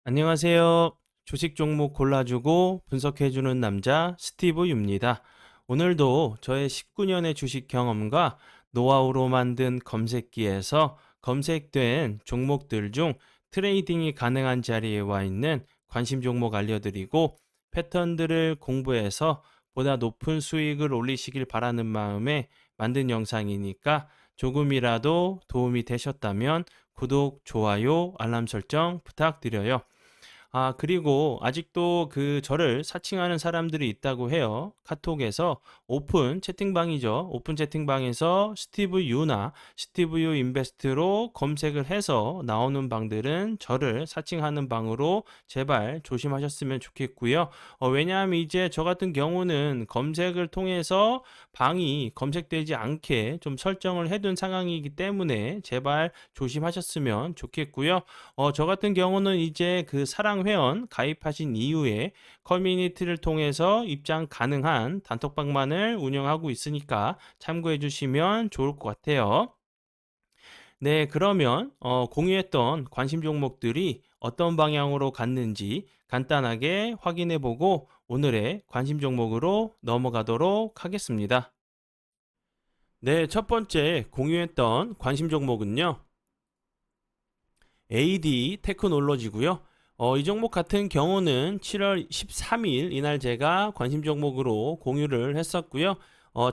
안녕하세요. 주식 종목 골라주고 분석해주는 남자 스티브 유입니다. 오늘도 저의 19년의 주식 경험과 노하우로 만든 검색기에서 검색된 종목들 중 트레이딩이 가능한 자리에 와 있는 관심 종목 알려드리고 패턴들을 공부해서 보다 높은 수익을 올리시길 바라는 마음에 만든 영상이니까 조금이라도 도움이 되셨다면 구독, 좋아요, 알람 설정 부탁드려요. 그리고 아직도 저를 사칭하는 사람들이 있다고 해요. 카톡에서 오픈 채팅방이죠. 오픈 채팅방에서 스티브 유나 스티브 유 인베스트로 검색을 해서 나오는 방들은 저를 사칭하는 방으로 제발 조심하셨으면 좋겠고요. 왜냐하면 이제 저 같은 경우는 검색을 통해서 방이 검색되지 않게 좀 설정을 해둔 상황이기 때문에 제발 조심하셨으면 좋겠고요. 저 같은 경우는 이제 사랑 회원 가입하신 이후에 커뮤니티를 통해서 입장 가능한 단톡방만을 운영하고 있으니까 참고해 주시면 좋을 것 같아요. 네, 그러면 공유했던 관심 종목들이 어떤 방향으로 갔는지 간단하게 확인해 보고 오늘의 관심 종목으로 넘어가도록 하겠습니다. 네, 첫 번째 공유했던 관심 종목은요. AD 테크놀로지고요. 이 종목 같은 경우는 7월 13일 이날 제가 관심 종목으로 공유를 했었고요.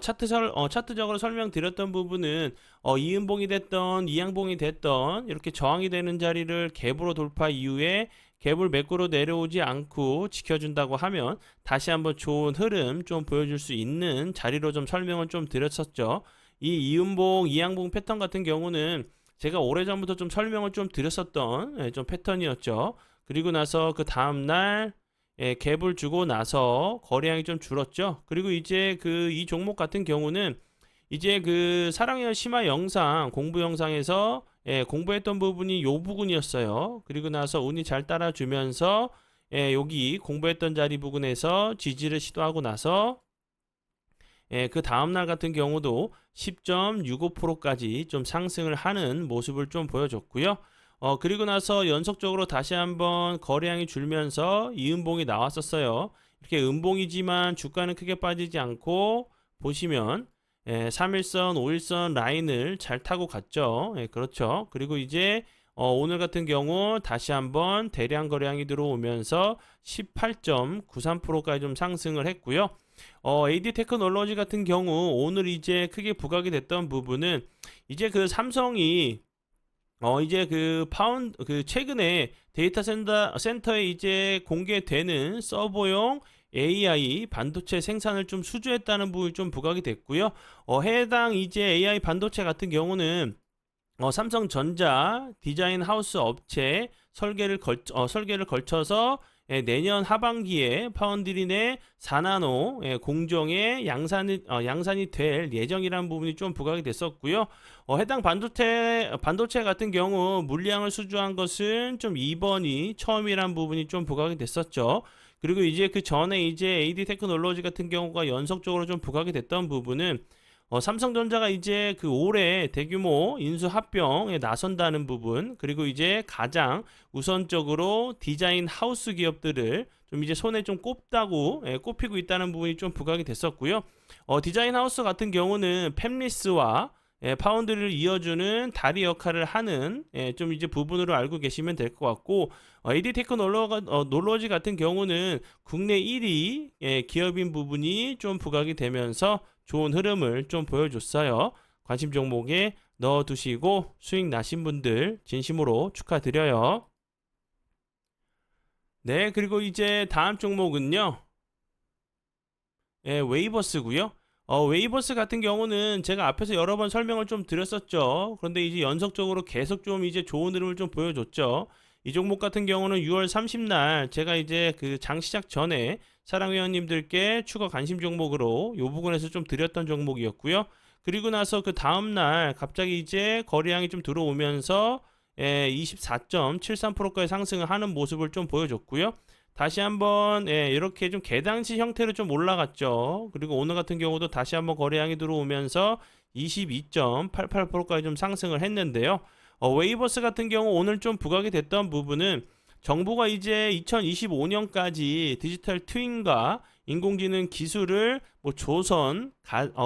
차트적으로 설명드렸던 부분은 이음봉이 됐던 이양봉이 됐던 이렇게 저항이 되는 자리를 갭으로 돌파 이후에 갭을 매꾸로 내려오지 않고 지켜준다고 하면 다시 한번 좋은 흐름 좀 보여줄 수 있는 자리로 좀 설명을 좀 드렸었죠. 이 이음봉 이양봉 패턴 같은 경우는 제가 오래전부터 좀 설명을 좀 드렸었던 좀 패턴이었죠. 그리고 나서 그 다음날 갭을 주고 나서 거래량이 좀 줄었죠. 그리고 이제 이 종목 같은 경우는 이제 사랑의 심화 영상 공부 영상에서 공부했던 부분이 요 부분이었어요. 그리고 나서 운이 잘 따라주면서 여기 공부했던 자리 부분에서 지지를 시도하고 나서 그 다음날 같은 경우도 10.65%까지 좀 상승을 하는 모습을 좀 보여줬고요. 그리고 나서 연속적으로 다시 한번 거래량이 줄면서 이음봉이 나왔었어요. 이렇게 음봉이지만 주가는 크게 빠지지 않고 보시면 3일선, 5일선 라인을 잘 타고 갔죠. 그렇죠. 그리고 이제 오늘 같은 경우 다시 한번 대량 거래량이 들어오면서 18.93%까지 좀 상승을 했고요. AD 테크놀로지 같은 경우 오늘 이제 크게 부각이 됐던 부분은 이제 삼성이 이제 최근에 데이터 센터에 이제 공개되는 서버용 AI 반도체 생산을 좀 수주했다는 부분이 좀 부각이 됐고요. 해당 이제 AI 반도체 같은 경우는 삼성전자 디자인 하우스 업체 설계를 걸쳐서 내년 하반기에 파운드리 내 4나노 공정에 양산이 될 예정이라는 부분이 좀 부각이 됐었고요. 해당 반도체 같은 경우 물량을 수주한 것은 좀 이번이 처음이란 부분이 좀 부각이 됐었죠. 그리고 이제 그 전에 이제 AD 테크놀로지 같은 경우가 연속적으로 좀 부각이 됐던 부분은 삼성전자가 이제 올해 대규모 인수 합병에 나선다는 부분, 그리고 이제 가장 우선적으로 디자인 하우스 기업들을 좀 이제 손에 좀 꼽히고 있다는 부분이 좀 부각이 됐었고요. 디자인 하우스 같은 경우는 팹리스와 파운드리를 이어주는 다리 역할을 하는 좀 이제 부분으로 알고 계시면 될 것 같고, AD 테크놀로지 같은 경우는 국내 1위 기업인 부분이 좀 부각이 되면서 좋은 흐름을 좀 보여줬어요. 관심 종목에 넣어두시고 수익 나신 분들 진심으로 축하드려요. 네, 그리고 이제 다음 종목은요. 웨이버스고요. 웨이버스 같은 경우는 제가 앞에서 여러 번 설명을 좀 드렸었죠. 그런데 이제 연속적으로 계속 좀 이제 좋은 흐름을 좀 보여줬죠. 이 종목 같은 경우는 6월 30날 제가 이제 장 시작 전에 사랑회원님들께 추가 관심 종목으로 이 부분에서 좀 드렸던 종목이었고요. 그리고 나서 그 다음날 갑자기 이제 거래량이 좀 들어오면서 24.73%까지 상승을 하는 모습을 좀 보여줬고요. 다시 한번 이렇게 좀 계단식 형태로 좀 올라갔죠. 그리고 오늘 같은 경우도 다시 한번 거래량이 들어오면서 22.88%까지 좀 상승을 했는데요. 웨이버스 같은 경우 오늘 좀 부각이 됐던 부분은 정부가 이제 2025년까지 디지털 트윈과 인공지능 기술을 뭐 조선,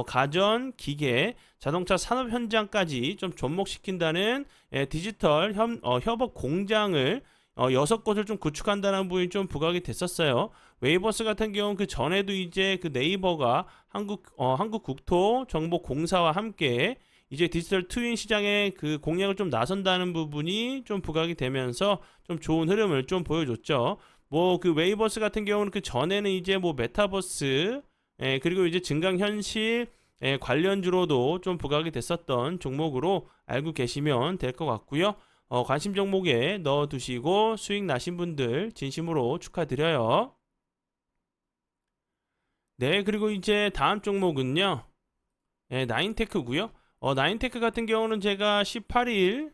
가전, 기계, 자동차 산업 현장까지 좀 접목시킨다는 디지털 협업 공장을 6곳을 좀 구축한다는 부분이 좀 부각이 됐었어요. 웨이버스 같은 경우는 그 전에도 이제 그 네이버가 한국국토정보공사와 함께 이제 디지털 트윈 시장에 그 공략을 좀 나선다는 부분이 좀 부각이 되면서 좀 좋은 흐름을 좀 보여줬죠. 뭐 그 웨이버스 같은 경우는 그 전에는 이제 뭐 메타버스 그리고 이제 증강현실 관련주로도 좀 부각이 됐었던 종목으로 알고 계시면 될 것 같고요. 관심 종목에 넣어두시고 수익 나신 분들 진심으로 축하드려요. 네, 그리고 이제 다음 종목은요. 나인테크고요. 나인테크 같은 경우는 제가 18일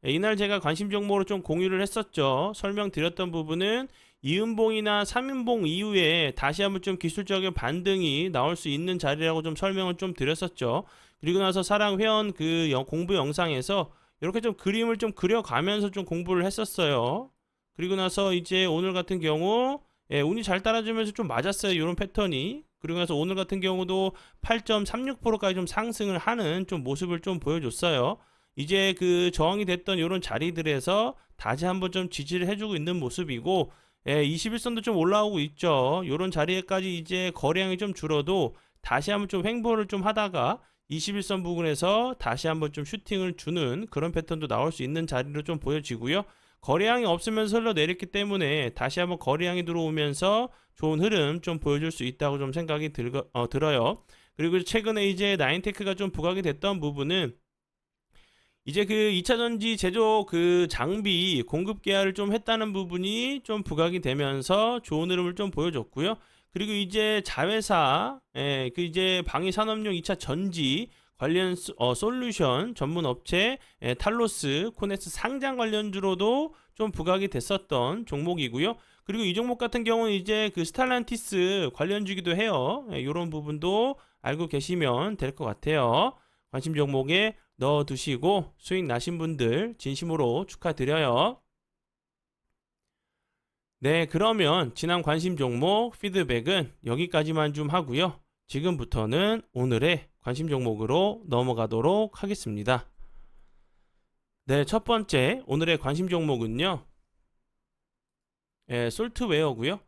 이날 제가 관심 종목으로 좀 공유를 했었죠. 설명드렸던 부분은 이은봉이나 삼인봉 이후에 다시 한번 좀 기술적인 반등이 나올 수 있는 자리라고 좀 설명을 좀 드렸었죠. 그리고 나서 사랑 회원 그 공부 영상에서 이렇게 좀 그림을 좀 그려가면서 좀 공부를 했었어요. 그리고 나서 이제 오늘 같은 경우 운이 잘 따라주면서 좀 맞았어요. 이런 패턴이. 그리고 나서 오늘 같은 경우도 8.36%까지 좀 상승을 하는 좀 모습을 좀 보여줬어요. 이제 그 저항이 됐던 이런 자리들에서 다시 한번 좀 지지를 해주고 있는 모습이고 21선도 좀 올라오고 있죠. 이런 자리에까지 이제 거래량이 좀 줄어도 다시 한번 좀 횡보를 좀 하다가 21선 부근에서 다시 한번 좀 슈팅을 주는 그런 패턴도 나올 수 있는 자리로 좀 보여지고요. 거래량이 없으면서 흘러내렸기 때문에 다시 한번 거래량이 들어오면서 좋은 흐름 좀 보여줄 수 있다고 좀 생각이 들어요. 그리고 최근에 이제 나인테크가 좀 부각이 됐던 부분은 이제 그 2차전지 제조 그 장비 공급 계약을 좀 했다는 부분이 좀 부각이 되면서 좋은 흐름을 좀 보여줬고요. 그리고 이제 자회사, 그 이제 방위 산업용 2차 전지 관련 솔루션 전문 업체 탈로스, 코네스 상장 관련주로도 좀 부각이 됐었던 종목이고요. 그리고 이 종목 같은 경우는 이제 그 스탈란티스 관련주기도 해요. 이런 부분도 알고 계시면 될 것 같아요. 관심 종목에 넣어두시고 수익 나신 분들 진심으로 축하드려요. 네, 그러면 지난 관심 종목 피드백은 여기까지만 좀 하고요. 지금부터는 오늘의 관심 종목으로 넘어가도록 하겠습니다. 네, 첫 번째 오늘의 관심 종목은요. 솔트웨어고요.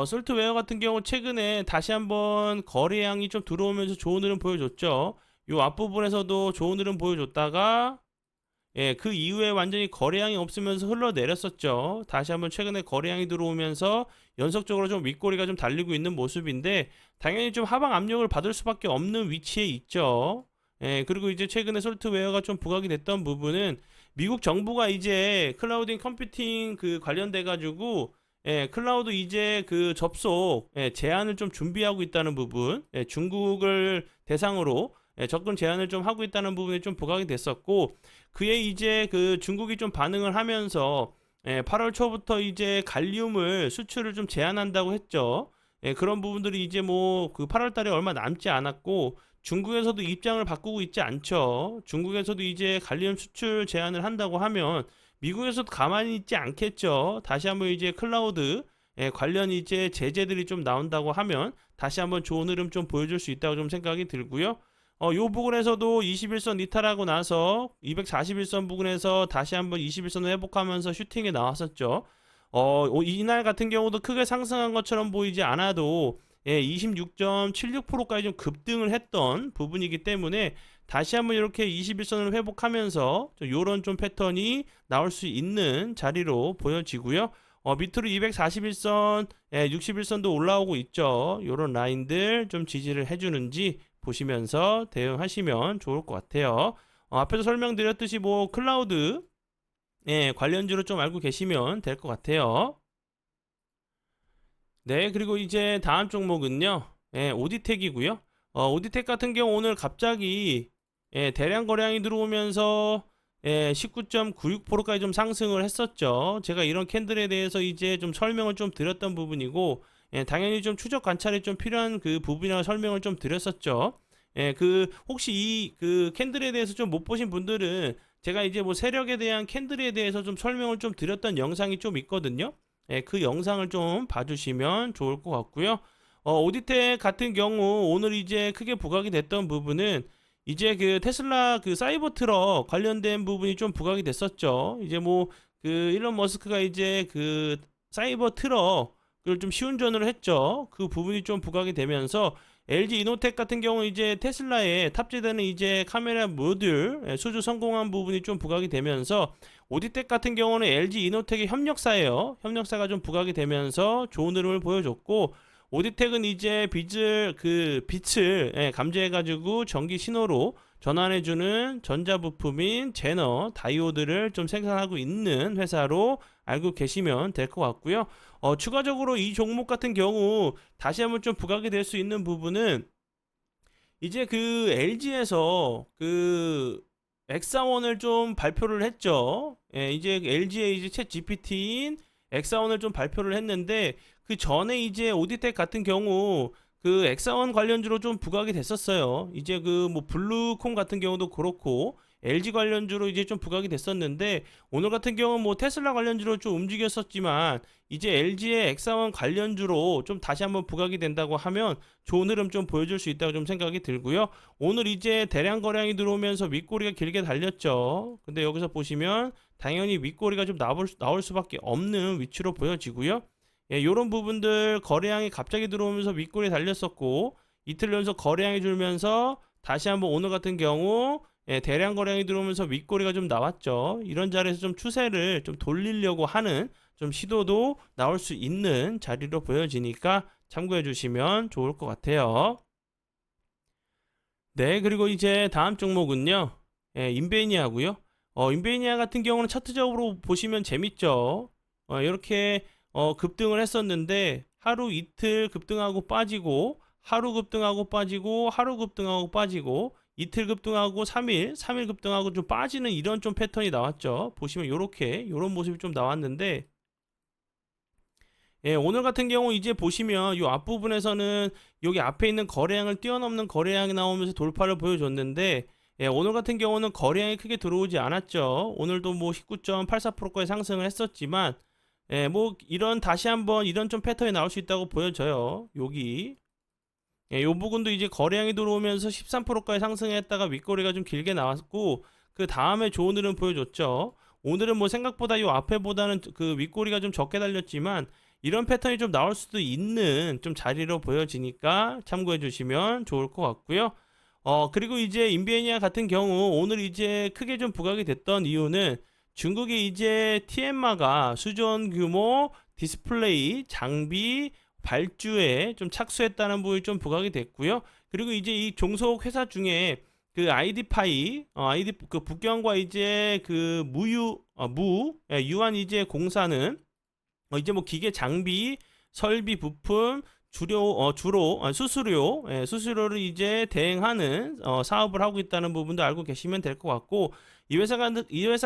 솔트웨어 같은 경우 최근에 다시 한번 거래량이 좀 들어오면서 좋은 흐름 보여줬죠. 요 앞부분에서도 좋은 흐름 보여줬다가 그 이후에 완전히 거래량이 없으면서 흘러내렸었죠. 다시 한번 최근에 거래량이 들어오면서 연속적으로 좀 윗꼬리가 좀 달리고 있는 모습인데 당연히 좀 하방 압력을 받을 수밖에 없는 위치에 있죠. 그리고 이제 최근에 솔트웨어가 좀 부각이 됐던 부분은 미국 정부가 이제 클라우딩 컴퓨팅 그 관련돼 가지고 클라우드 이제 그 접속 제한을 좀 준비하고 있다는 부분, 중국을 대상으로 접근 제한을 좀 하고 있다는 부분이 좀 부각이 됐었고, 그에 이제 그 중국이 좀 반응을 하면서 8월 초부터 이제 갈리움을 수출을 좀 제한한다고 했죠. 그런 부분들이 이제 뭐 그 8월 달에 얼마 남지 않았고 중국에서도 입장을 바꾸고 있지 않죠. 중국에서도 이제 갈리움 수출 제한을 한다고 하면 미국에서도 가만히 있지 않겠죠. 다시 한번 이제 클라우드 관련 이제 제재들이 좀 나온다고 하면 다시 한번 좋은 흐름 좀 보여줄 수 있다고 좀 생각이 들고요. 요 부분에서도 21선 이탈하고 나서 241선 부근에서 다시 한번 21선을 회복하면서 슈팅에 나왔었죠. 이날 같은 경우도 크게 상승한 것처럼 보이지 않아도 26.76%까지 좀 급등을 했던 부분이기 때문에 다시 한번 이렇게 21선을 회복하면서 요런 좀 패턴이 나올 수 있는 자리로 보여지고요. 밑으로 241선, 61선도 올라오고 있죠. 요런 라인들 좀 지지를 해주는지 보시면서 대응하시면 좋을 것 같아요. 앞에서 설명드렸듯이 뭐 클라우드 관련주로 좀 알고 계시면 될 것 같아요. 네, 그리고 이제 다음 종목은요. 오디텍이고요. 오디텍 같은 경우 오늘 갑자기 대량 거래량이 들어오면서 19.96%까지 좀 상승을 했었죠. 제가 이런 캔들에 대해서 이제 좀 설명을 좀 드렸던 부분이고 당연히 좀 추적 관찰이 좀 필요한 그 부분이라고 설명을 좀 드렸었죠. 그 혹시 이 그 캔들에 대해서 좀 못 보신 분들은 제가 이제 뭐 세력에 대한 캔들에 대해서 좀 설명을 좀 드렸던 영상이 좀 있거든요. 예, 그 영상을 좀 봐주시면 좋을 것 같고요. 오디텍 같은 경우 오늘 이제 크게 부각이 됐던 부분은 이제 그 테슬라 그 사이버 트럭 관련된 부분이 좀 부각이 됐었죠. 이제 뭐 그 일론 머스크가 이제 그 사이버 트럭을 좀 시운전을 했죠. 그 부분이 좀 부각이 되면서 LG 이노텍 같은 경우 이제 테슬라에 탑재되는 이제 카메라 모듈 수주 성공한 부분이 좀 부각이 되면서 오디텍 같은 경우는 LG 이노텍의 협력사예요. 협력사가 좀 부각이 되면서 좋은 흐름을 보여줬고 오디텍은 이제 빛을 감지해가지고 전기 신호로 전환해주는 전자부품인 제너 다이오드를 좀 생산하고 있는 회사로 알고 계시면 될 것 같고요. 추가적으로 이 종목 같은 경우 다시 한번 좀 부각이 될 수 있는 부분은 이제 그 LG에서 그 엑사원을 좀 발표를 했죠. 예, 이제 LG의 이제 챗 GPT인 엑사원을 좀 발표를 했는데 그 전에 이제 오디텍 같은 경우 그 엑사원 관련주로 좀 부각이 됐었어요. 이제 그 뭐 블루콤 같은 경우도 그렇고 LG 관련주로 이제 좀 부각이 됐었는데 오늘 같은 경우는 뭐 테슬라 관련주로 좀 움직였었지만 이제 LG의 엑사원 관련주로 좀 다시 한번 부각이 된다고 하면 좋은 흐름 좀 보여줄 수 있다고 좀 생각이 들고요. 오늘 이제 대량 거래량이 들어오면서 윗꼬리가 길게 달렸죠. 근데 여기서 보시면 당연히 윗꼬리가 좀 나올 수밖에 없는 위치로 보여지고요. 예, 이런 부분들 거래량이 갑자기 들어오면서 윗꼬리 달렸었고 이틀 연속 거래량이 줄면서 다시 한번 오늘 같은 경우 대량 거래량이 들어오면서 윗꼬리가 좀 나왔죠. 이런 자리에서 좀 추세를 좀 돌리려고 하는 좀 시도도 나올 수 있는 자리로 보여지니까 참고해 주시면 좋을 것 같아요. 네, 그리고 이제 다음 종목은요. 인베니아고요. 인베니아 같은 경우는 차트적으로 보시면 재밌죠. 이렇게 급등을 했었는데 하루 이틀 급등하고 빠지고 하루 급등하고 빠지고 하루 급등하고 빠지고 이틀 급등하고 3일 급등하고 좀 빠지는 이런 좀 패턴이 나왔죠. 보시면 요런 모습이 좀 나왔는데 예, 오늘 같은 경우 이제 보시면 이 앞부분에서는 여기 앞에 있는 거래량을 뛰어넘는 거래량이 나오면서 돌파를 보여줬는데 예, 오늘 같은 경우는 거래량이 크게 들어오지 않았죠. 오늘도 뭐 19.84%까지 상승을 했었지만 예, 뭐 이런 다시 한번 이런 좀 패턴이 나올 수 있다고 보여져요. 여기 요 부분도 이제 거래량이 들어오면서 13%까지 상승했다가 윗거래가 좀 길게 나왔고 그 다음에 좋은 흐름 보여줬죠. 오늘은 뭐 생각보다 요 앞에보다는 그 윗꼬리가 좀 적게 달렸지만 이런 패턴이 좀 나올 수도 있는 좀 자리로 보여지니까 참고해 주시면 좋을 것 같고요. 그리고 이제 인비애니아 같은 경우 오늘 이제 크게 좀 부각이 됐던 이유는 중국이 이제 TMR가 수전 규모 디스플레이 장비 발주에 좀 착수했다는 부분이 좀 부각이 됐고요. 그리고 이제 이 종속 회사 중에 그 아이디파이, 아이디 그 북경과 이제 그 유한 이제 공사는 이제 뭐 기계 장비, 설비 부품, 수수료, 수수료를 이제 대행하는 사업을 하고 있다는 부분도 알고 계시면 될 것 같고 이 회사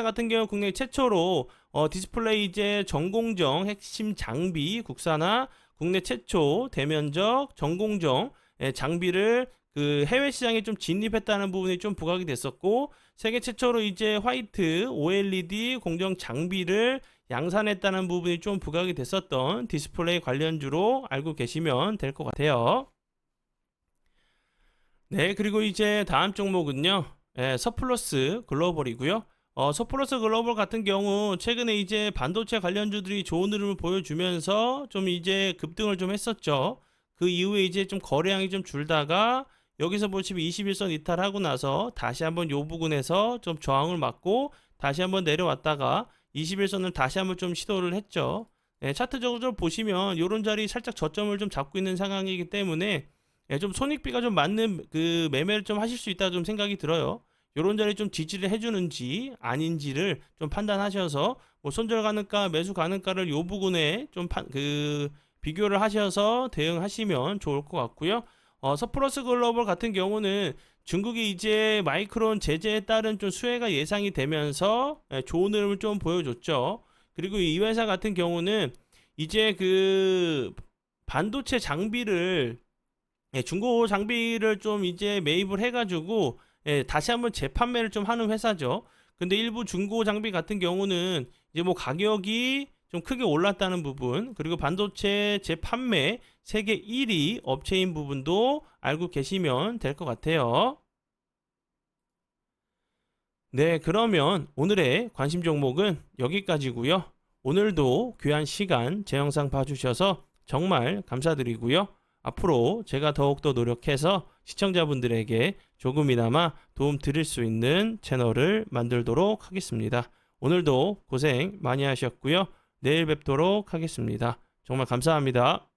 같은 경우 국내 최초로 디스플레이 이제 전공정 핵심 장비 국산화 국내 최초 대면적 전공정 장비를 그 해외 시장에 좀 진입했다는 부분이 좀 부각이 됐었고 세계 최초로 이제 화이트 OLED 공정 장비를 양산했다는 부분이 좀 부각이 됐었던 디스플레이 관련주로 알고 계시면 될 것 같아요. 네, 그리고 이제 다음 종목은요. 서플러스 글로벌이고요. 서플러스 글로벌 같은 경우 최근에 이제 반도체 관련주들이 좋은 흐름을 보여주면서 좀 이제 급등을 좀 했었죠. 그 이후에 이제 좀 거래량이 좀 줄다가 여기서 보시면 21선 이탈하고 나서 다시 한번 요 부근에서 좀 저항을 맞고 다시 한번 내려왔다가 21선을 다시 한번 좀 시도를 했죠. 차트적으로 보시면 이런 자리 살짝 저점을 좀 잡고 있는 상황이기 때문에 좀 손익비가 좀 맞는 그 매매를 좀 하실 수 있다 좀 생각이 들어요. 이런 자리 좀 지지를 해주는지 아닌지를 좀 판단하셔서 뭐 손절 가능가 매수 가능가를 요 부분에 좀 비교를 하셔서 대응하시면 좋을 것 같고요. 서플러스 글로벌 같은 경우는 중국이 이제 마이크론 제재에 따른 좀 수혜가 예상이 되면서 좋은 흐름을 좀 보여줬죠. 그리고 이 회사 같은 경우는 이제 그 반도체 장비를 중고 장비를 좀 이제 매입을 해가지고 다시 한번 재판매를 좀 하는 회사죠. 근데 일부 중고 장비 같은 경우는 이제 뭐 가격이 좀 크게 올랐다는 부분, 그리고 반도체 재판매 세계 1위 업체인 부분도 알고 계시면 될 것 같아요. 네, 그러면 오늘의 관심 종목은 여기까지고요. 오늘도 귀한 시간 제 영상 봐주셔서 정말 감사드리고요. 앞으로 제가 더욱더 노력해서 시청자분들에게 조금이나마 도움 드릴 수 있는 채널을 만들도록 하겠습니다. 오늘도 고생 많이 하셨고요. 내일 뵙도록 하겠습니다. 정말 감사합니다.